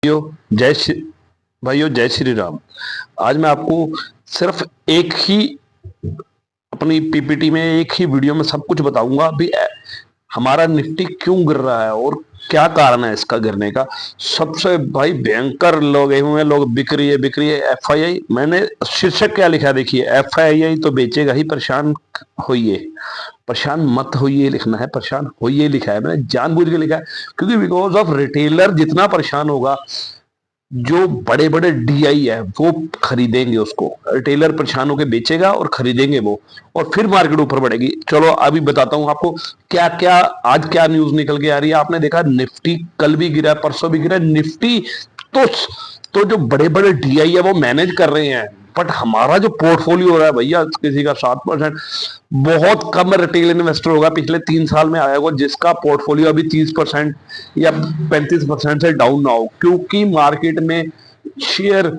जय श्री भाइयों, जय श्री राम। आज मैं आपको सिर्फ एक ही अपनी पीपीटी में, एक ही वीडियो में सब कुछ बताऊंगा। अभी हमारा निफ्टी क्यों गिर रहा है और क्या कारण है इसका गिरने का। सबसे भाई भयंकर लोग हुए हैं, लोग बिक रही है एफआईआई। मैंने शीर्षक क्या लिखा देखिए, एफआईआई तो बेचेगा ही, परेशान होइए। परेशान मत होइए लिखना है, परेशान होइए लिखा है, मैंने जानबूझ के लिखा है क्योंकि बिकॉज ऑफ रिटेलर जितना परेशान होगा, जो बड़े बड़े डीआई है वो खरीदेंगे उसको। रिटेलर परेशान होकर बेचेगा और खरीदेंगे वो, और फिर मार्केट ऊपर बढ़ेगी। चलो अभी बताता हूं आपको क्या क्या आज क्या न्यूज निकल के आ रही है। आपने देखा निफ्टी कल भी गिरा, परसों भी गिरा। निफ्टी तो तो जो बड़े बड़े डीआई है वो मैनेज कर रहे हैं, बट हमारा जो पोर्टफोलियो हो रहा है भैया, किसी का 7%, बहुत कम रिटेल इन्वेस्टर होगा पिछले 3 साल में आया होगा जिसका पोर्टफोलियो अभी 30% या 35% से डाउन ना हो, क्योंकि मार्केट में शेयर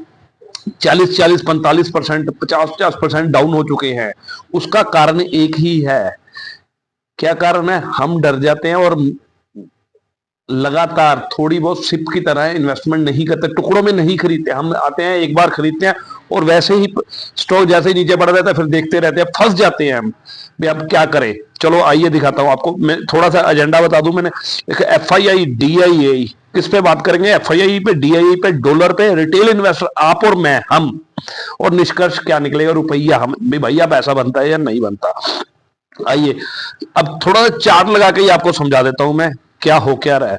40-40, 45%, 50-50% डाउन हो चुके हैं। उसका कारण एक ही है। क्या कारण है? हम डर जाते हैं और लगातार थोड़ी बहुत सिप की तरह इन्वेस्टमेंट नहीं करते, टुकड़ों में नहीं खरीदते। हम आते हैं एक बार खरीदते हैं और वैसे ही स्टॉक जैसे ही नीचे बढ़ जाता है फिर देखते रहते हैं, फंस जाते हैं हम भी। अब क्या करें? चलो आइए दिखाता हूं आपको। मैं थोड़ा सा एजेंडा बता दूं। मैंने एफआईआई डीआईआई किस पे बात करेंगे? एफआईआई पे, डीआईआई पे, डॉलर पे, रिटेल इन्वेस्टर आप और मैं, हम। और निष्कर्ष क्या निकलेगा? रुपया हम भी भैया पैसा बनता है या नहीं बनता। आइए अब थोड़ा सा चार्ट लगा के ही आपको समझा देता हूं मैं क्या हो क्या रहा है।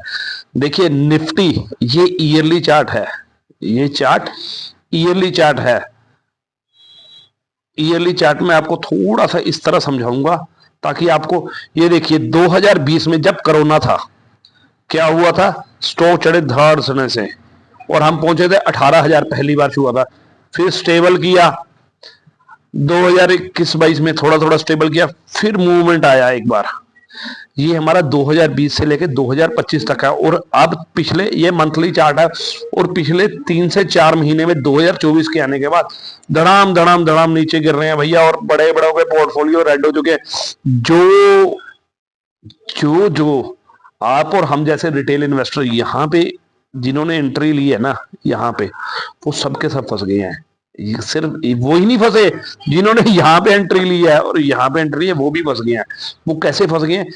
देखिए निफ्टी, ये ईयरली चार्ट है, ये चार्ट ईयरली चार्ट है। ईयरली चार्ट में आपको थोड़ा सा इस तरह समझाऊंगा ताकि आपको ये देखिए 2020 में जब कोरोना था क्या हुआ था? स्टॉक चढ़े धड़ से और हम पहुंचे थे 18,000, पहली बार हुआ था। फिर स्टेबल किया 2021-22 में, थोड़ा थोड़ा स्टेबल किया, फिर मूवमेंट आया एक बार। ये हमारा 2020 से लेके 2025 तक है। और अब पिछले, ये मंथली चार्ट है, और पिछले 3 से 4 महीने में 2024 के आने के बाद धड़ाम धड़ाम धड़ाम नीचे गिर रहे हैं भैया, और बड़े बड़ों के पोर्टफोलियो रेड हो चुके हैं। जो जो जो आप और हम जैसे रिटेल इन्वेस्टर यहाँ पे जिन्होंने एंट्री ली है ना, यहाँ पे वो सबके सब फंस गए हैं। सिर्फ वो ही नहीं फंसे जिन्होंने यहाँ पे एंट्री ली है और यहाँ पे एंट्री है, वो भी फंस गए हैं। वो कैसे फंस गए हैं?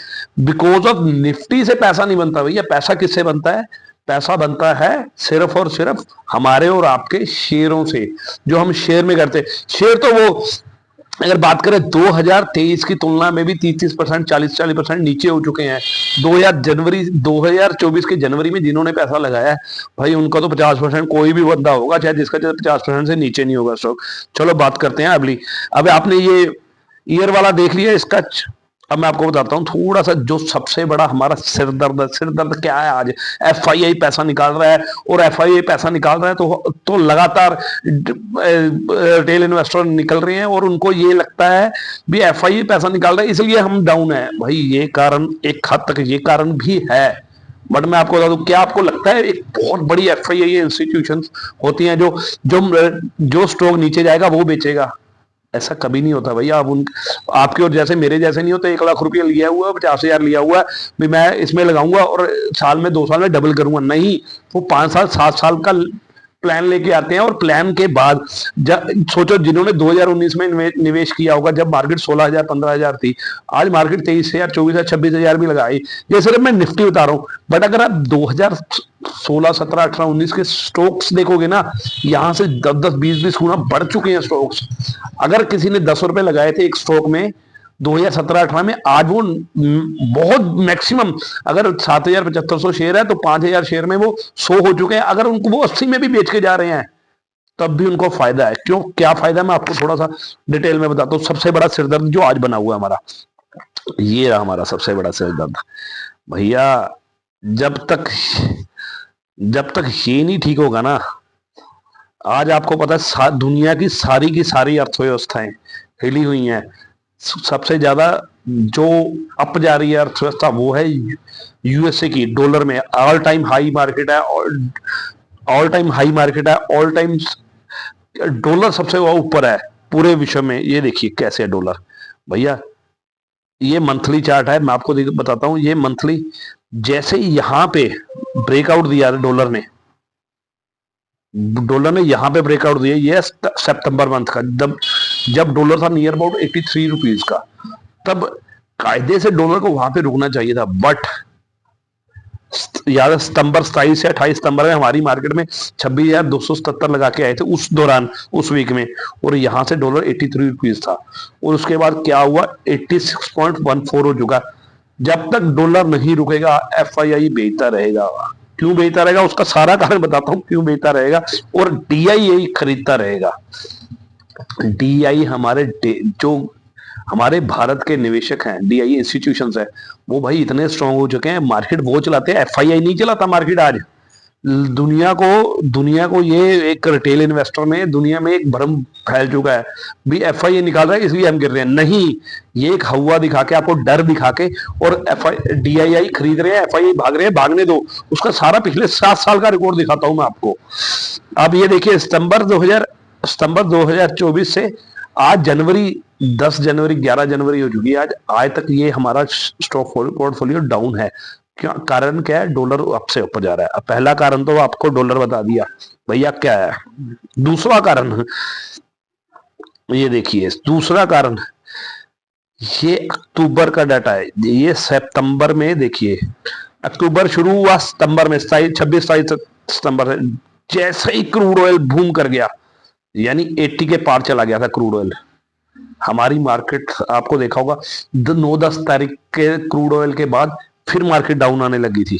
बिकॉज ऑफ निफ्टी से पैसा नहीं बनता भैया। पैसा किससे बनता है? पैसा बनता है सिर्फ और सिर्फ हमारे और आपके शेयरों से, जो हम शेयर में करते। शेयर तो वो, अगर बात करें 2023 की तुलना में भी 30-30%, 40-40% नीचे हो चुके हैं। 2024 के जनवरी में जिन्होंने पैसा लगाया है भाई, उनका तो 50%, कोई भी बंदा होगा चाहे जिसका 50% से नीचे नहीं होगा स्टॉक। चलो बात करते हैं अगली। अब आपने ये ईयर वाला देख लिया इसका। अब मैं आपको बताता हूँ थोड़ा सा जो सबसे बड़ा हमारा सिर दर्द क्या है आज। एफआईआई पैसा निकाल रहा है, और एफआईआई पैसा निकाल रहा है तो लगातार रिटेल इन्वेस्टर निकल रहे हैं, और उनको ये लगता है भी एफआईआई पैसा निकाल रहा है इसलिए हम डाउन है। भाई ये कारण एक हद तक ये कारण भी है, बट मैं आपको बता दूं, क्या आपको लगता है एक बहुत बड़ी एफआईआई इंस्टीट्यूशन होती हैं जो जो जो स्टॉक नीचे जाएगा वो बेचेगा? ऐसा कभी नहीं होता भैया। आप उन आपके और जैसे मेरे जैसे नहीं होते। 1 लाख रुपया लिया हुआ है, 50,000 लिया हुआ है भी मैं इसमें लगाऊंगा और साल में 2 साल में डबल करूंगा, नहीं। वो 5 साल 7 साल का प्लान लेके आते हैं, और प्लान के बाद सोचो जिन्होंने 2019 में निवेश किया होगा जब मार्केट 16,000 15,000 थी, आज मार्केट 23,000 24,000 26,000 भी लगाई। ये सिर्फ मैं निफ्टी बता रहा हूँ, बट अगर आप 2016 17 18 19 के स्टॉक्स देखोगे ना, यहाँ से 10-10 20-20 गुना बढ़ चुके हैं स्टॉक्स। अगर किसी ने 10 रुपए लगाए थे एक स्टॉक में 2017-18 में, आज वो बहुत मैक्सिमम, अगर 7,7500 शेयर है तो 5,000 शेयर में वो 100 हो चुके हैं। अगर उनको वो 80 में भी बेच के जा रहे हैं तब भी उनको फायदा है। क्यों? क्या फायदा है मैं आपको थोड़ा सा डिटेल में बताता हूँ। सबसे बड़ा सिरदर्द जो आज बना हुआ है हमारा, ये रहा हमारा सबसे बड़ा सिरदर्द भैया। जब तक ये नहीं ठीक होगा ना, आज आपको पता है दुनिया की सारी अर्थव्यवस्थाएं हिली हुई हैं। सबसे ज्यादा जो अप जा रही है अर्थव्यवस्था वो है यूएसए की। डॉलर में ऑल टाइम हाई मार्केट है, ऑल टाइम हाई मार्केट है, ऑल टाइम डॉलर सबसे ऊपर है पूरे विश्व में। ये देखिए कैसे है डॉलर भैया। ये मंथली चार्ट है, मैं आपको बताता हूं। ये मंथली जैसे ही यहां पे ब्रेकआउट दिया डॉलर ने, डॉलर ने यहाँ पे ब्रेकआउट दिया, ये सितंबर मंथ का, जब जब डॉलर था नियर अबाउट 83 रुपीज का, तब कायदे से डॉलर को वहां पे रुकना चाहिए था। बट याद सितंबर 27 से 28 सितंबर में हमारी मार्केट में 26,277 लगा के आए थे उस दौरान, उस वीक में, और यहां से डॉलर 83 रुपीज था, और उसके बाद क्या हुआ, 86.14 हो चुका। जब तक डॉलर नहीं रुकेगा एफआईआई बेचता रहेगा। क्यों बेचता रहेगा, उसका सारा कारण बताता हूं क्यों बेचता रहेगा, और डीआईआई खरीदता रहेगा। डीआई जो हमारे भारत के निवेशक हैं, डीआई इंस्टीट्यूशंस है, वो भाई इतने स्ट्रांग हो चुके हैं, मार्केट वो चलाते हैं, एफआईआई नहीं चलाता मार्केट आज। दुनिया को ये एक रिटेल इन्वेस्टर में दुनिया में एक भ्रम फैल चुका है भी एफआईआई निकाल रहा है इसलिए हम गिर रहे हैं। नहीं, ये एक हवा दिखा के, आपको डर दिखा के, और डीआईआई खरीद रहे हैं, एफआईआई भाग रहे हैं, भागने दो। उसका सारा पिछले 7 साल का रिकॉर्ड दिखाता हूं मैं आपको। अब ये देखिए, सितंबर 2024 से आज जनवरी, 10 जनवरी 11 जनवरी हो चुकी है आज तक ये हमारा स्टॉक पोर्टफोलियो डाउन है। क्या कारण, क्या है, डॉलर अप से ऊपर जा रहा है। अब पहला कारण तो आपको डॉलर बता दिया भैया क्या है। दूसरा कारण ये देखिए, दूसरा कारण ये अक्टूबर का डाटा है, ये सितंबर में देखिए, अक्टूबर शुरू हुआ सितंबर में, 26-27 सितंबर से जैसे ही क्रूड ऑयल बूम कर गया, यानी 80 के पार चला गया था क्रूड ऑयल, हमारी मार्केट आपको देखा होगा 9-10 तारीख के क्रूड ऑयल के बाद फिर मार्केट डाउन आने लगी थी,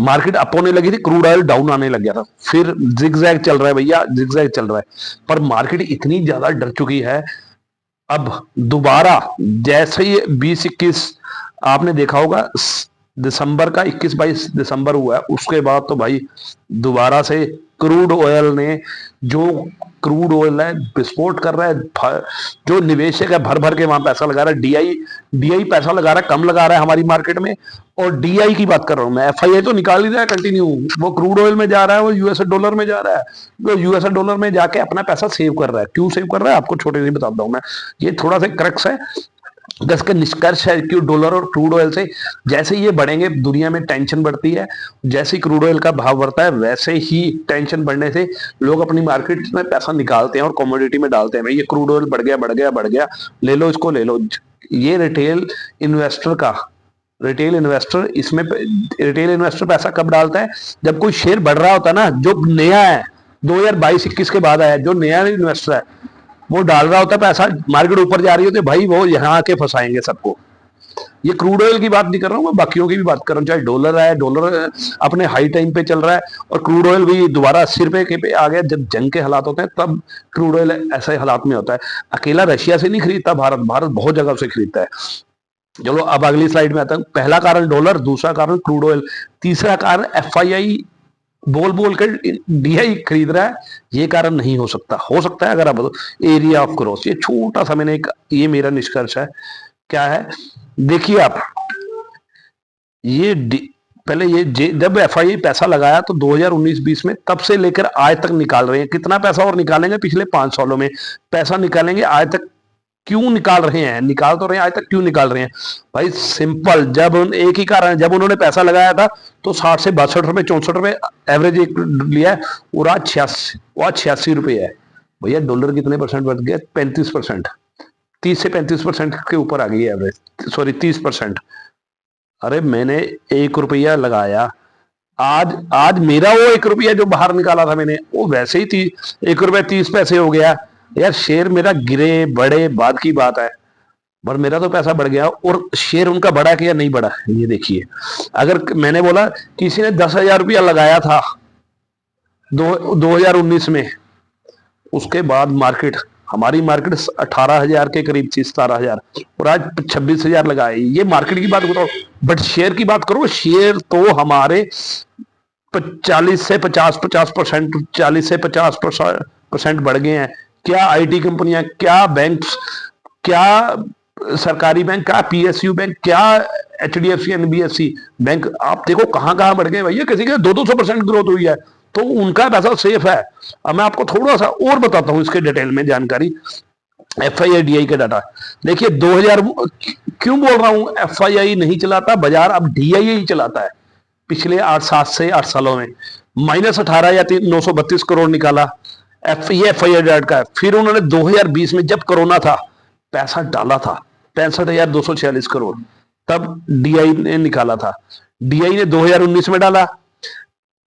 मार्केट अप होने लगी थी, क्रूड ऑयल डाउन आने लग गया था। फिर जिगजैग चल रहा है भैया, जिगजैग चल रहा है, पर मार्केट इतनी ज्यादा डर चुकी है। अब दोबारा जैसे ही 20-21 आपने देखा होगा, दिसंबर का 21-22 दिसंबर हुआ है, उसके बाद तो भाई दोबारा से क्रूड ऑयल ने, जो क्रूड ऑयल है विस्फोट कर रहा है, जो निवेशक है भर भर के वहां पैसा लगा रहा है। डीआई पैसा लगा रहा है, कम लगा रहा है हमारी मार्केट में, और डीआई की बात कर रहा हूं मैं, एफआईआई तो निकाल ही रहा है कंटिन्यू, वो क्रूड ऑयल में जा रहा है, वो यूएसए डॉलर में जा रहा है, वो यूएसए डॉलर में जाके अपना पैसा सेव कर रहा है। क्यों सेव कर रहा है आपको छोटे से बताता हूं मैं, ये थोड़ा सा क्रक्स है। इसका निष्कर्ष है कि डॉलर और क्रूड ऑयल से जैसे ये बढ़ेंगे, दुनिया में टेंशन बढ़ती है, जैसे ही क्रूड ऑयल का भाव बढ़ता है वैसे ही टेंशन बढ़ने से लोग अपनी मार्केट में पैसा निकालते हैं और कमोडिटी में डालते हैं। भाई ये क्रूड ऑयल बढ़ गया बढ़ गया बढ़ गया, ले लो इसको ले लो। ये रिटेल इन्वेस्टर पैसा कब डालता है, जब कोई शेयर बढ़ रहा होता है ना, जो नया है 2022-21 के बाद आया, जो नया इन्वेस्टर है वो डाल रहा होता है पैसा, मार्केट ऊपर जा रही होती है, भाई वो यहाँ आके फंसाएंगे सबको। ये क्रूड ऑयल की बात नहीं कर रहा हूँ मैं, बाकियों की भी बात कर रहा हूँ। चाहे डॉलर है, डॉलर अपने हाई टाइम पे चल रहा है, और क्रूड ऑयल भी दोबारा 80 रुपए के पे आ गया। जब जंग के हालात होते हैं तब क्रूड ऑयल ऐसे हालात में होता है। अकेला रशिया से नहीं खरीदता भारत बहुत जगह से खरीदता है। चलो अब अगली स्लाइड में आता हूँ। पहला कारण डॉलर, दूसरा कारण क्रूड ऑयल, तीसरा कारण एफआईआई बोल बोल कर डीआई खरीद रहा है। ये कारण नहीं हो सकता है अगर आप एरिया ऑफ ग्रोथ, ये छोटा सा मैंने ये मेरा निष्कर्ष है। क्या है, देखिए आप, ये पहले ये जब एफआईआई पैसा लगाया तो 2019-20 में, तब से लेकर आज तक निकाल रहे हैं। कितना पैसा और निकालेंगे, पिछले 5 सालों में पैसा निकालेंगे आज तक। क्यों निकाल रहे हैं, निकाल तो रहे हैं, आज तक क्यों निकाल रहे हैं भाई, सिंपल, जब एक ही कारण, जब उन्होंने पैसा लगाया था तो 60 से 62 रुपए 64 रुपए एवरेज एक लिया है, और आज 86 रुपए है। भैया डॉलर कितने परसेंट बढ़ गया, 35%, 30 से 35% के ऊपर आ गई है एवरेज, सॉरी 30%। अरे मैंने 1 रुपया लगाया, आज मेरा वो 1 रुपया जो बाहर निकाला था मैंने, वो वैसे ही 1 रुपया 30 पैसे हो गया यार। शेयर मेरा गिरे बढ़े बाद की बात है, पर मेरा तो पैसा बढ़ गया। और शेयर उनका बढ़ा कि या नहीं बढ़ा, ये देखिए। अगर मैंने बोला किसी ने 10,000 रुपया लगाया था 2019 में, उसके बाद हमारी मार्केट 18,000 के करीब थी, 17,000, और आज 26,000 लगाए। ये मार्केट की बात करो, बट शेयर की बात करो, शेयर तो हमारे 40 से 50%, 40 से 50% बढ़ गए हैं। क्या आईटी कंपनियां, क्या बैंक, क्या सरकारी बैंक, क्या पीएसयू बैंक, क्या एचडीएफसी एनबीएफसी बैंक, आप देखो कहां कहां बढ़ गए भैया। किसी के 200% ग्रोथ हुई है, तो उनका पैसा सेफ है। अब मैं आपको थोड़ा सा और बताता हूं इसके डिटेल में जानकारी। एफआईआई डीआई का डाटा देखिए, 2000, क्यों बोल रहा हूं एफआईआई नहीं चलाता बाजार, अब डीआई ही चलाता है। पिछले 7 से 8 सालों में, -18 या 932 करोड़ निकाला। ये FIR का है। फिर उन्होंने 2020 में जब कोरोना था पैसा डाला था 65,246 करोड़, तब DI ने निकाला था। DI ने 2019 में डाला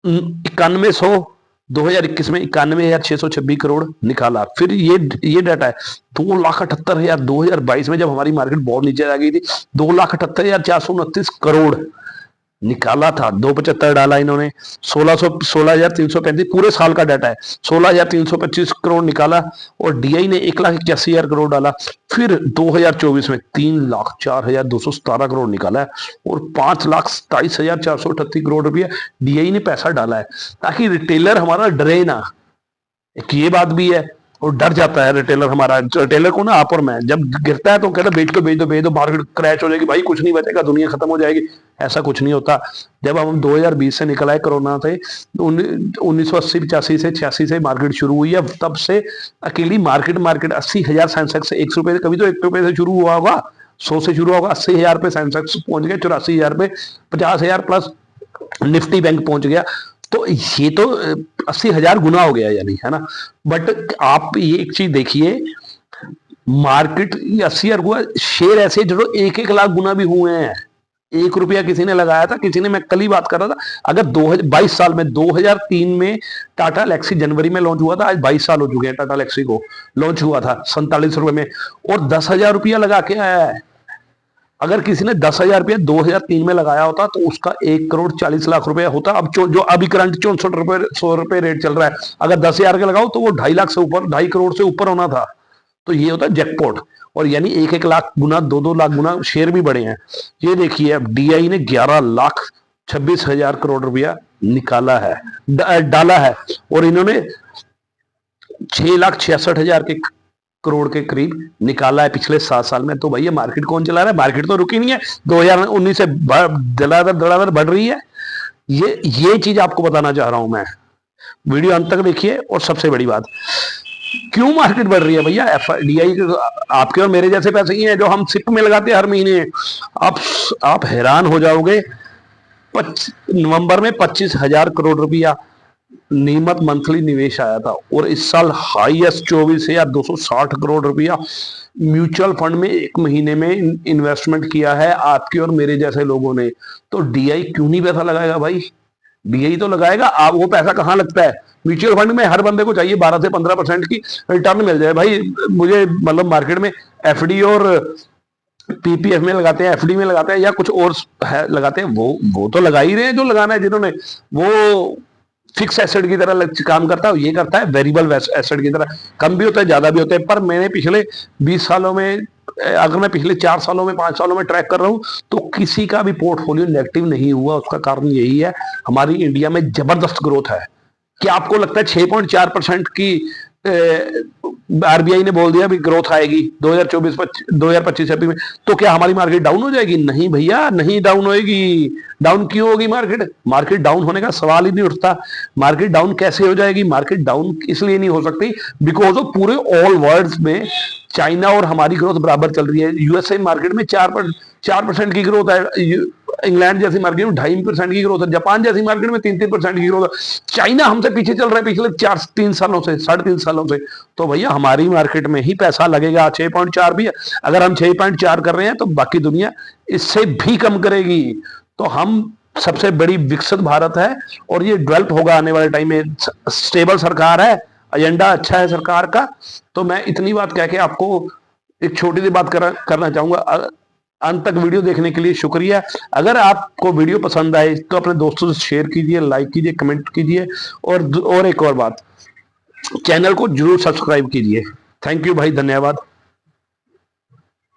9100, 2021 में 91,626 करोड़ निकाला। फिर ये डाटा है 2,78,000 2022 में, जब हमारी मार्केट बहुत नीचे आ गई थी, 2,78,429 करोड़ निकाला था। 275 डाला इन्होंने, 16,335 पूरे साल का डाटा है, 16,325 करोड़ निकाला। और DI ने 1,81,000 करोड़ डाला। फिर 2024 में 3,04,217 करोड़ निकाला है और 5,27,438 करोड़ रुपया DI ने पैसा डाला है, ताकि रिटेलर हमारा डरे ना। एक ये बात भी है, और डर जाता है रिटेलर हमारा। रिटेलर को ना, आप और मैं, जब गिरता है तो कहता है बेच दो, मार्केट क्रैश हो जाएगी, भाई कुछ नहीं बचेगा, दुनिया खत्म हो जाएगी। ऐसा कुछ नहीं होता। जब हम 2020 से निकल आए कोरोना से, 1980-85 से 86 से मार्केट शुरू हुई है, तब से अकेली मार्केट 80,000 सेंसेक्स से 1 रुपए से, कभी तो 1 रुपए से शुरू हुआ होगा, 100 से शुरू होगा, 80,000 पे सेंसेक्स पहुंच गया, 84,000 पे, 50,000 प्लस निफ्टी बैंक पहुंच गया। तो ये तो 80,000 गुना हो गया यानी, है ना। बट आप ये एक चीज देखिए, मार्केट 80,000 हुआ, शेयर ऐसे जो 1-1 लाख गुना भी हुए हैं। 1 रुपया किसी ने लगाया था, किसी ने, मैं कल ही बात कर रहा था, अगर 22 साल में, 2003 में टाटा लेक्सी जनवरी में लॉन्च हुआ था, आज 22 साल हो चुके हैं टाटा लेक्सी को लॉन्च हुआ था 47 रुपए में, और 10,000 रुपया लगा के आया है। अगर किसी ने 10,000 रुपया 2003 में लगाया होता तो उसका 1,40,00,000 रुपया होता। अब जो अभी करंट 64 रुपए 100 रुपए रेट चल रहा है, अगर 10,000 का लगाओ तो वो 2.5 लाख से ऊपर, 2.5 करोड़ से ऊपर होना था। तो ये होता है जैकपॉट। और यानी 1-1 लाख गुना, 2-2 लाख गुना शेयर भी बढ़े हैं। ये देखिए, अब DI ने 11,26,000 करोड़ रुपया निकाला है, डाला है, और इन्होंने 6,66,000 के करोड़ के करीब निकाला है पिछले 7 साल में। तो भैया मार्केट कौन चला रहा है? मार्केट तो रुकी नहीं है, 2019 से धड़ाधड़ बढ़ रही है। ये चीज आपको बताना चाह रहा हूं मैं। वीडियो अंत तक देखिए। और सबसे बड़ी बात, क्यों मार्केट बढ़ रही है भैया? DI आपके और मेरे जैसे पैसे ही हैं जो हम सिप में लगाते हैं हर महीने। आप हैरान हो जाओगे। नवंबर में 25,000 करोड़ रुपया नियमित मंथली निवेश आया था, और इस साल हाईएस्ट 24,260 करोड़ रुपया म्यूचुअल फंड में 1 महीने में इन्वेस्टमेंट किया है आपके और मेरे जैसे लोगों ने। तो DI क्यों नहीं पैसा लगाएगा भाई? DI तो लगाएगा। आप, वो पैसा कहाँ लगता है? म्यूचुअल फंड में हर बंदे को चाहिए 12 से 15% की रिटर्न मिल जाए। भाई मुझे मतलब मार्केट में FD और PPF में लगाते हैं, FD में लगाते हैं, या कुछ और है लगाते हैं, वो तो लगा ही रहे हैं जो लगाना है, जिन्होंने। वो फिक्स एसेट की तरह काम करता है, ये करता है वेरिएबल एसेट की तरह। कम भी होता है, ज्यादा भी होते हैं। पर मैंने पिछले 20 सालों में, अगर मैं पिछले 4 सालों में, 5 सालों में ट्रैक कर रहा हूं, तो किसी का भी पोर्टफोलियो नेगेटिव नहीं हुआ। उसका कारण यही है, हमारी इंडिया में जबरदस्त ग्रोथ है। क्या आपको लगता है 6.4% की RBI ने बोल दिया भी ग्रोथ आएगी 2025-26 में, तो क्या हमारी मार्केट डाउन हो जाएगी? नहीं भैया, नहीं डाउन होएगी। डाउन क्यों होगी मार्केट? मार्केट डाउन होने का सवाल ही नहीं उठता। मार्केट डाउन कैसे हो जाएगी? मार्केट डाउन इसलिए नहीं हो सकती बिकॉज ऑफ पूरे ऑल वर्ल्ड में चाइना और हमारी ग्रोथ बराबर चल रही है। USA मार्केट में 4% की ग्रोथ है, इंग्लैंड जैसी मार्केट में 2.5% की ग्रोथ है, जापान जैसी मार्केट में 3% की ग्रोथ है। चाइना हमसे पीछे चल रहा है पिछले 3 सालों से, 3.5 सालों से। तो भैया हमारी मार्केट में ही पैसा लगेगा। 6.4 भी है, अगर हम 6.4 कर रहे हैं तो बाकी दुनिया इससे भी कम करेगी। तो हम सबसे बड़ी विकसित भारत है, और ये डेवलप होगा आने वाले टाइम में। स्टेबल सरकार है, एजेंडा अच्छा है सरकार का। तो मैं इतनी बात कह के आपको एक छोटी सी बात करना चाहूंगा। अंत तक वीडियो देखने के लिए शुक्रिया। अगर आपको वीडियो पसंद आए तो अपने दोस्तों से शेयर कीजिए, लाइक कीजिए, कमेंट कीजिए, और एक और बात, चैनल को जरूर सब्सक्राइब कीजिए। थैंक यू भाई, धन्यवाद।